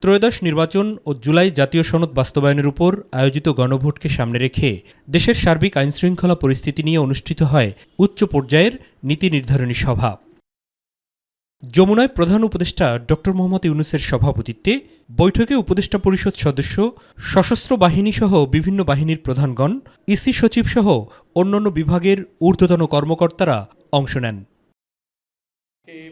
ত্রয়োদশ নির্বাচন ও জুলাই জাতীয় সনদ বাস্তবায়নের উপর আয়োজিত গণভোটকে সামনে রেখে দেশের সার্বিক আইনশৃঙ্খলা পরিস্থিতি নিয়ে অনুষ্ঠিত হয় উচ্চ পর্যায়ের নীতি নির্ধারণী সভা। যমুনায় প্রধান উপদেষ্টা ড. মোহাম্মদ ইউনূসের সভাপতিত্বে বৈঠকে উপদেষ্টা পরিষদ সদস্য, সশস্ত্র বাহিনীসহ বিভিন্ন বাহিনীর প্রধানগণ, ইসি সচিবসহ অন্যান্য বিভাগের ঊর্ধ্বতন কর্মকর্তারা অংশ নেন।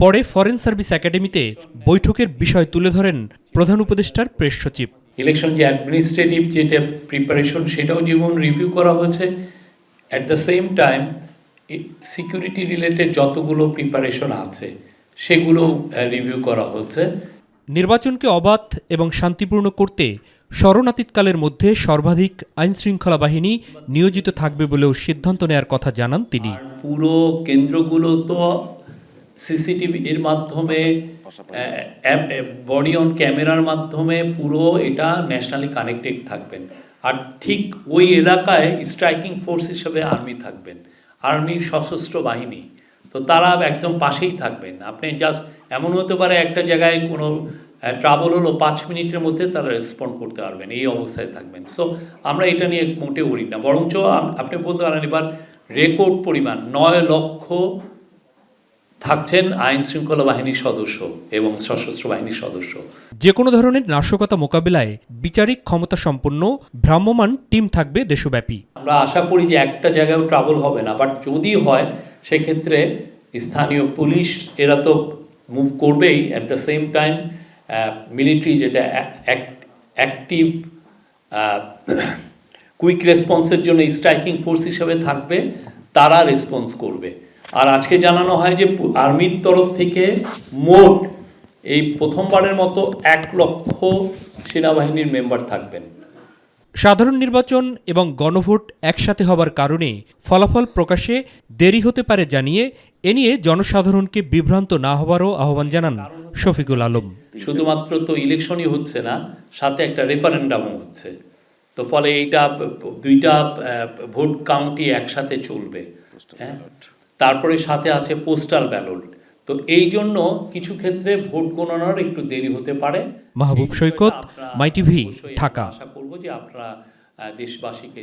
পরে ফরেন সার্ভিস একাডেমিতে বৈঠকের বিষয় তুলে ধরেন প্রধান উপদেষ্টার প্রেস সচিব। ইলেকশন যে অ্যাডমিনিস্ট্রেটিভ যেটা প্রিপারেশন সেটাও যেমন রিভিউ করা হয়েছে, at the same time security related যতগুলো প্রিপারেশন আছে সেগুলো রিভিউ করা হচ্ছে। নির্বাচনকে অবাধ এবং শান্তিপূর্ণ করতে শরণাতীতকালের মধ্যে সর্বাধিক আইনশৃঙ্খলা বাহিনী নিয়োজিত থাকবে বলেও সিদ্ধান্ত নেয়ার কথা জানান তিনি। পুরো কেন্দ্রগুলো তো সিসিটিভি এর মাধ্যমে, বডি অন ক্যামেরার মাধ্যমে পুরো এটা ন্যাশনালি কানেক্টেড থাকবেন। আর ঠিক ওই এলাকায় স্ট্রাইকিং ফোর্স হিসেবে আর্মি থাকবেন, আর্মির সশস্ত্র বাহিনী, তো তারা একদম পাশেই থাকবেন। আপনি জাস্ট এমন হতে পারে একটা জায়গায় কোনো ট্রাবল হলো 5 মিনিটের মধ্যে তারা রেসপন্ড করতে পারবেন, এই অবস্থায় থাকবেন। সো আমরা এটা নিয়ে মোটেও উড়ি না, বরঞ্চ আপনি বলতে পারেন এবার রেকর্ড পরিমাণ 9 লক্ষ থাকছেন আইন শৃঙ্খলা বাহিনীর সদস্য এবং সশস্ত্র বাহিনীর সদস্য। যে কোনো ধরনের নাশকতা মোকাবিলায় বিচারিক ক্ষমতা সম্পন্ন ভ্রাম্যমাণ টিম থাকবে দেশব্যাপী। আমরা আশা করি যে একটা জায়গায়ও ট্রাবল হবে না, বাট যদি হয় সেক্ষেত্রে স্থানীয় পুলিশ এরা তো মুভ করবেই, at the same time military যেটা অ্যাক্টিভ কুইক রেসপন্সের জন্য স্ট্রাইকিং ফোর্স হিসেবে থাকবে, তারা রেসপন্স করবে। আর আজকে জানানো হয় যে আর্মির তরফ থেকে মোট এই প্রথমবারের মতো 1 লক্ষ সেনাবাহিনীর মেম্বার থাকবেন। সাধারণ নির্বাচন এবং গণভোট একসাথে হবার কারণে ফলাফল প্রকাশে দেরি হতে পারে জানিয়ে এ নিয়ে জনসাধারণকে বিভ্রান্ত না হবারও আহ্বান জানান শফিকুল আলম। শুধুমাত্র তো ইলেকশনই হচ্ছে না, সাথে একটা রেফারেন্ডামও হচ্ছে, তো ফলে এইটা 2টা ভোট কাউন্টই একসাথে চলবে। হ্যাঁ, তারপরে সাথে আছে পোস্টাল ব্যালট, তো এই জন্য কিছু ক্ষেত্রে ভোট গণনার একটু দেরি হতে পারে। মাহবুব সৈকত, মাই টিভি, ঢাকা। আশা করব যে আপনারা দেশবাসীকে